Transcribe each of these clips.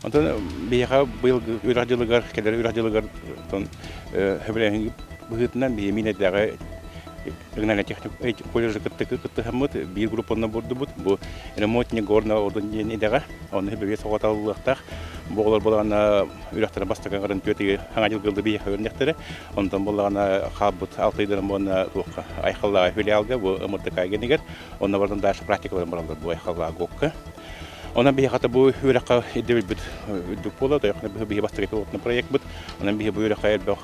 Ondan biha bıyıl üradılıgar keler üradılıgar ton hebrehin bıhıtından bir yemin daga Игнали техник колледжи кытты хаммыт бир группаны бурду бут бу ремонтне горна ордун ени дага оны бир согаталлыктар боголор болгана үрөктөр бастаган гарын төтеге хаңа жылгылды бий хөрнектери ондан болгана хабут 6 айдан бона айхалла филиалга бу МТК генегер онда бардан даш практикалар баралар бу айхалла гокка Онан бии хата бу үрөккө идебил бит дупола да яхны бии бастаган пилотный проект бит онан бии бу үрөккө элбе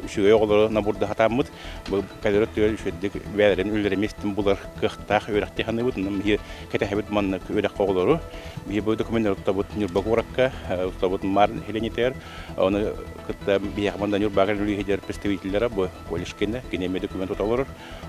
Şuraya oğlu naburda hatamız bu kadar şöyle verilen ülkelemizden bular kıhtaq öğretti hanı bu bir ketebet manlık öğretti oğulları bir bu dokumentler tutabut nürbagorakka tutabut mar heleniter onu kıtta bir yakmandan nürbagar ülkeler представительләре bu kolişkende geneme dokument tutarlar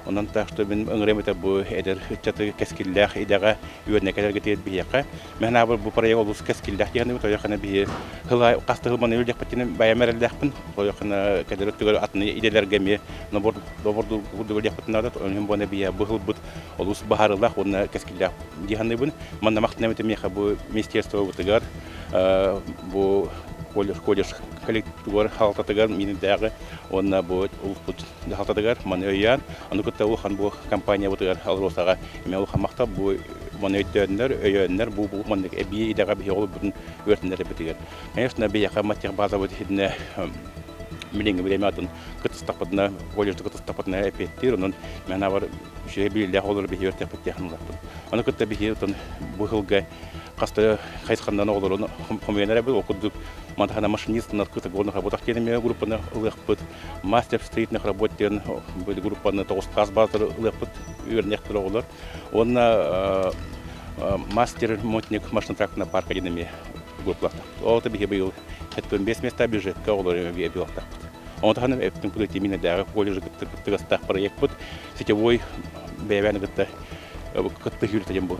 ondan taşta ben öngöremete bu eder çatı keskiller idaga yönetmeler getirip bir yaka men bu paraya olus keskiller yani bu toyakana bir hılay qastığımın ülke patinin bayamerelдәхпин toyakana kadar atını ideler gemi nabordu kurdu yapıtlarda onun bana bir bıhıl but olus baharlar ona keskiller dihanı bun manna maktnemete meha bu ministerство вутыгар bu колледж коллективор халтатыгар мини дагы онна бу улпут халтатыгар ман өян аны кытта ул хан бу компания вутыгар алросага эме ул хамакта бу монетөннөр өйөннөр бу мандык эби дагы би ол бүтүн өртүнөр битигер конечно би яка матер база бу хидне Милинге билемятын кытыстапытына колледжде кытыстапытына эпеттир онун мен авар шебилде олор би өртеп технологиялар. Аны кытта би тон бу жылга каста кайткандан олор комуянер бу окудук мантана машинистна кыта горно работах келеме группаны ылыкпыт мастер стритных работтен бу группаны 9 каз базар ылыкпыт өрнектер олор. Онна мастер ремонтник машина тракторна парка денеме группалар. Олта би бил это без места бюджетка олор би билакта. Онтан эптин пулет именно дагы колледжде кыттыгастак проект бут. Сетевой бевен кытта кытты хүртөм бу.